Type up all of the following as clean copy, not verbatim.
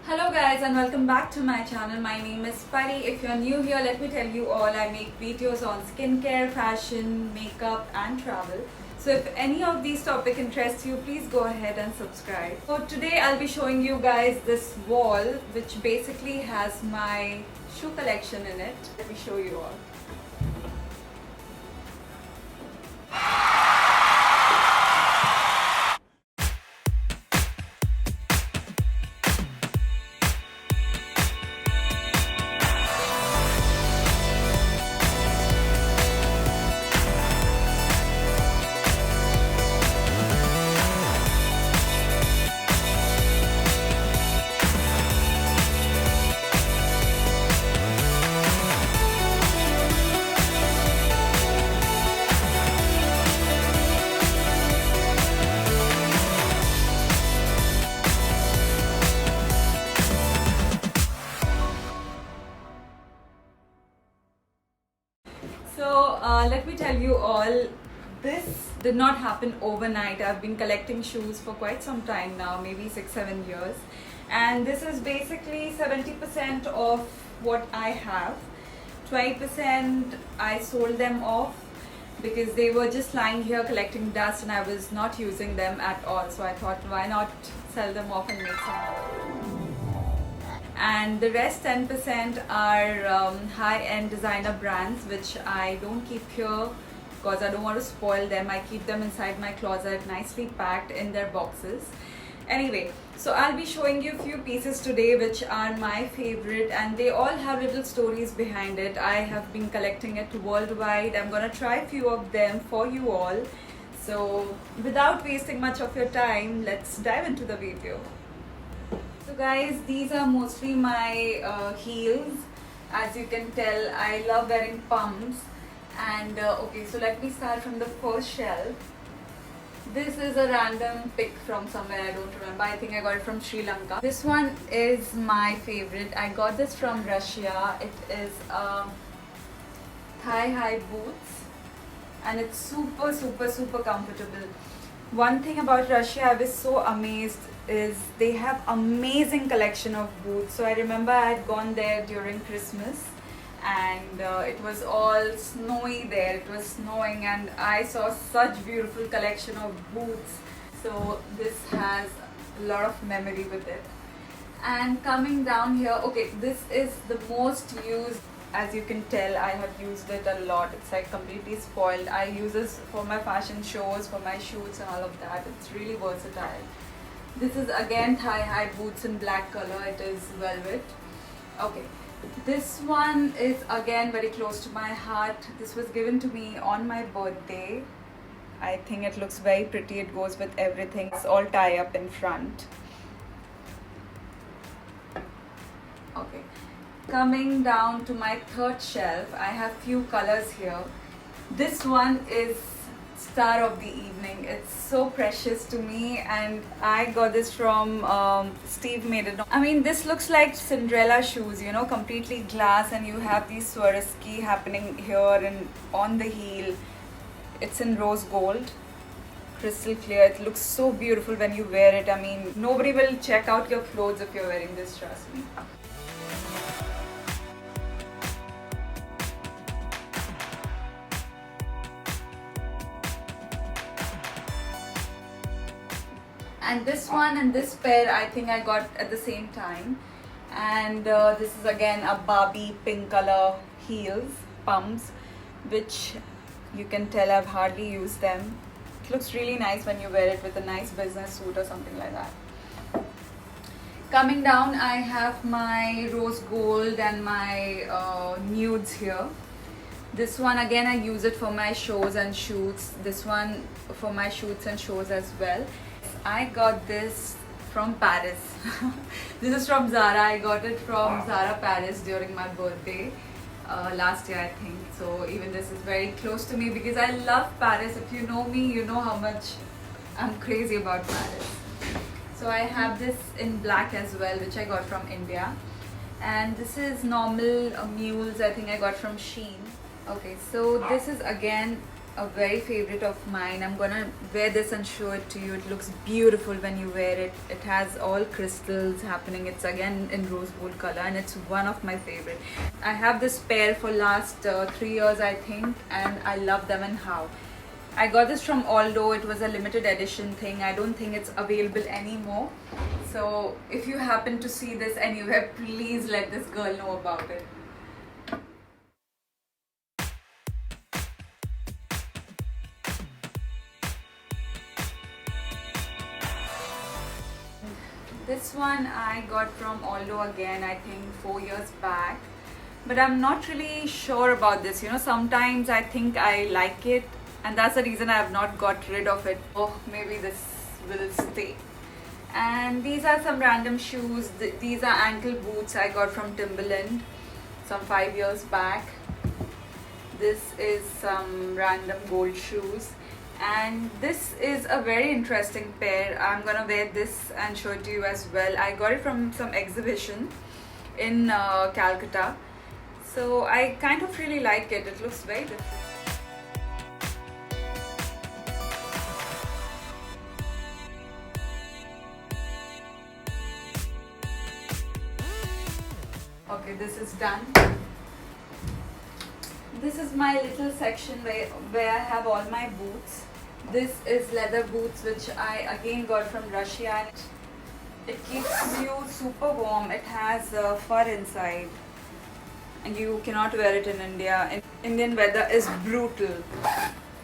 Hello guys and welcome back to my channel. My name is Pari. If you're new here, let me tell you all, I make videos on skincare, fashion, makeup and travel. So if any of these topics interest you, please go ahead and subscribe. So today I'll be showing you guys this wall which basically has my shoe collection in it. Let me show you all. So let me tell you all, this did not happen overnight. I've been collecting shoes for quite some time now, maybe 6-7 years, and this is basically 70% of what I have. 20% I sold them off because they were just lying here collecting dust and I was not using them at all. So I thought, why not sell them off and make some more? And the rest 10% are high-end designer brands which I don't keep here because I don't want to spoil them. I keep them inside my closet nicely packed in their boxes. Anyway, so I'll be showing you a few pieces today which are my favorite, and they all have little stories behind it. I have been collecting it worldwide. I'm gonna try a few of them for you all. So without wasting much of your time, let's dive into the video. So guys, these are mostly my heels. As you can tell, I love wearing pumps. And okay, so let me start from the first shelf. This is a random pic from somewhere, I don't remember. I think I got it from Sri Lanka. This one is my favorite. I got this from Russia. It is thigh-high boots and it's super comfortable. One thing about Russia I was so amazed is they have amazing collection of boots. So I remember I had gone there during Christmas and it was all snowy there. It was snowing and I saw such beautiful collection of boots. So this has a lot of memory with it. And coming down here, okay, this is the most used. As you can tell, I have used it a lot. It's like completely spoiled. I use this for my fashion shows, for my shoots and all of that. It's really versatile. This is again thigh-high boots in black color. It is velvet. Okay, this one is again very close to my heart. This was given to me on my birthday. I think it looks very pretty. It goes with everything. It's all tie up in front. Okay, coming down to my third shelf, I have few colors here. This one is star of the evening. It's so precious to me and I got this from Steve Made It. I mean, this looks like Cinderella shoes, you know, completely glass, and you have these Swarovski happening here and on the heel. It's in rose gold, crystal clear. It looks so beautiful when you wear it. I mean, nobody will check out your clothes if you're wearing this, trust me. And this one and this pair I think I got at the same time. And this is again a Barbie pink color heels, pumps, which you can tell I've hardly used them. It looks really nice when you wear it with a nice business suit or something like that. Coming down, I have my rose gold and my nudes here. This one again I use it for my shows and shoots. This one for my shoots and shows as well. I got this from Paris. This is from Zara. I got it from Zara Paris during my birthday last year, I think. So even this is very close to me because I love Paris. If you know me, you know how much I'm crazy about Paris. So I have this in black as well, which I got from India. And this is normal mules, I think I got from Shein. Okay, so this is again a very favorite of mine. I'm gonna wear this and show it to you. It looks beautiful when you wear it. It has all crystals happening. It's again in rose gold color, and it's one of my favorite. I have this pair for last 3 years I think, and I love them. And how I got this from Aldo. It was a limited edition thing. I don't think it's available anymore. So if you happen to see this anywhere, please let this girl know about it. This one I got from Aldo again, I think 4 years back. But I'm not really sure about this. You know, sometimes I think I like it, and that's the reason I have not got rid of it. Oh, maybe this will stay. And these are some random shoes. These are ankle boots I got from Timberland some 5 years back. This is some random gold shoes. And this is a very interesting pair. I'm gonna wear this and show it to you as well. I got it from some exhibition in Calcutta. So I kind of really like it. It looks very different. Okay, this is done. This is my little section where I have all my boots. This is leather boots which I again got from Russia, and it keeps you super warm. It has fur inside and you cannot wear it in India. Indian weather is brutal.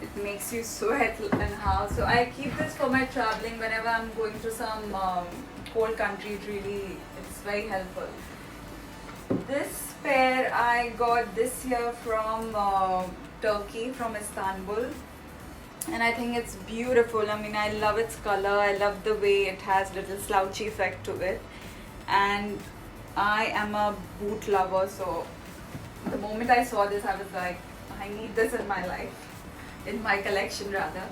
It makes you sweat and how. So I keep this for my traveling whenever I'm going to some cold country. It's very helpful. This pair I got this year from Turkey, from Istanbul, and I think it's beautiful. I mean, I love its color. I love the way it has little slouchy effect to it, and I am a boot lover, so the moment I saw this I was like, I need this in my life, in my collection rather.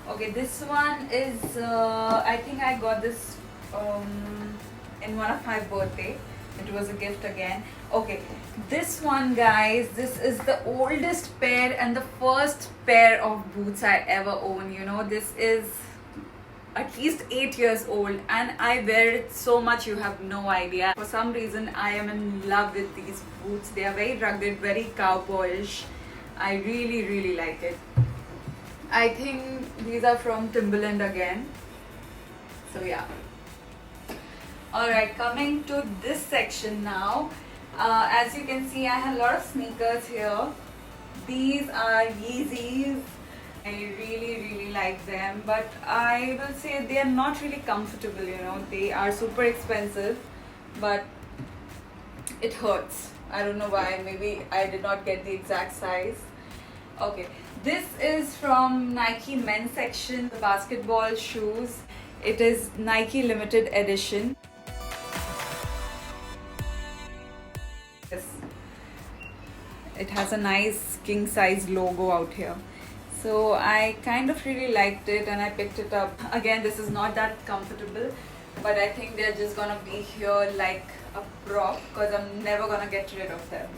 Okay, this one is I think I got this in one of my birthday. It was a gift again. Okay, this one, guys, this is the oldest pair and the first pair of boots I ever own. You know, this is at least 8 years old, and I wear it so much you have no idea. For some reason I am in love with these boots. They are very rugged, very cowboyish. I really like it. I think these are from Timberland again. So yeah. Alright, coming to this section now. As you can see, I have a lot of sneakers here. These are Yeezys. I really like them, but I will say they are not really comfortable, you know. They are super expensive, but it hurts. I don't know why. Maybe I did not get the exact size. Okay, this is from Nike men's section, the basketball shoes. It is Nike limited edition. It has a nice king size logo out here. So I kind of really liked it and I picked it up. Again, this is not that comfortable, but I think they're just gonna be here like a prop because I'm never gonna get rid of them.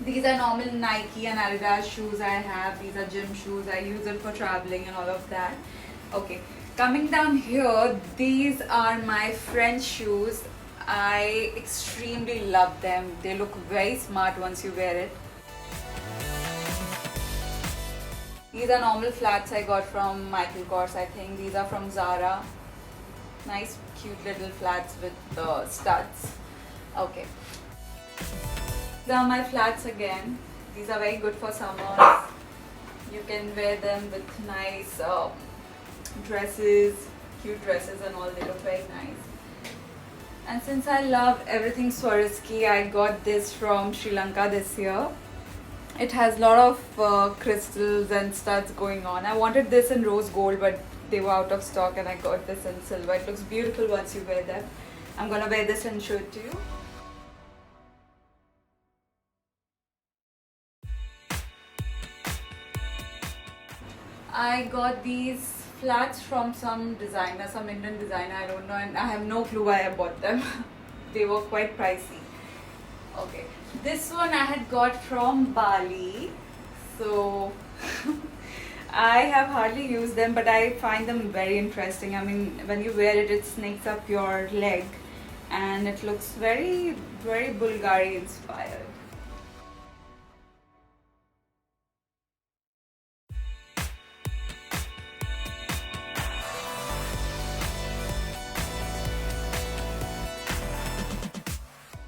These are normal Nike and Adidas shoes I have. These are gym shoes. I use it for traveling and all of that. Okay, coming down here, these are my French shoes. I extremely love them. They look very smart once you wear it. These are normal flats I got from Michael Kors, I think. These are from Zara. Nice cute little flats with studs. Okay. These are my flats again. These are very good for summers. You can wear them with nice dresses, cute dresses and all. They look very nice. And since I love everything Swarovski, I got this from Sri Lanka this year. It has a lot of crystals and studs going on. I wanted this in rose gold, but they were out of stock and I got this in silver. It looks beautiful once you wear them. I'm gonna wear this and show it to you. I got these flats from some designer, some Indian designer, I don't know, and I have no clue why I bought them. They were quite pricey. Okay, this one I had got from Bali. So I have hardly used them, but I find them very interesting. I mean, when you wear it, it snakes up your leg and it looks very, very Bulgari inspired.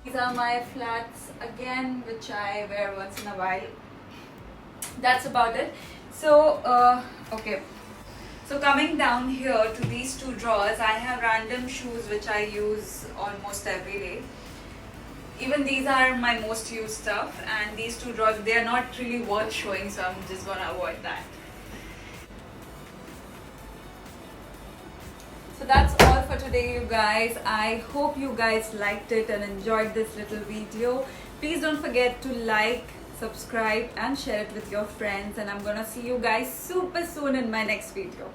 These are my flats again, which I wear once in a while. That's about it. So, okay. So coming down here to these two drawers, I have random shoes which I use almost every day. Even these are my most used stuff, and these two drawers, they are not really worth showing, so I'm just gonna avoid that. So that's all for today, you guys. I hope you guys liked it and enjoyed this little video. Please don't forget to like, subscribe and share it with your friends, and I'm gonna see you guys super soon in my next video.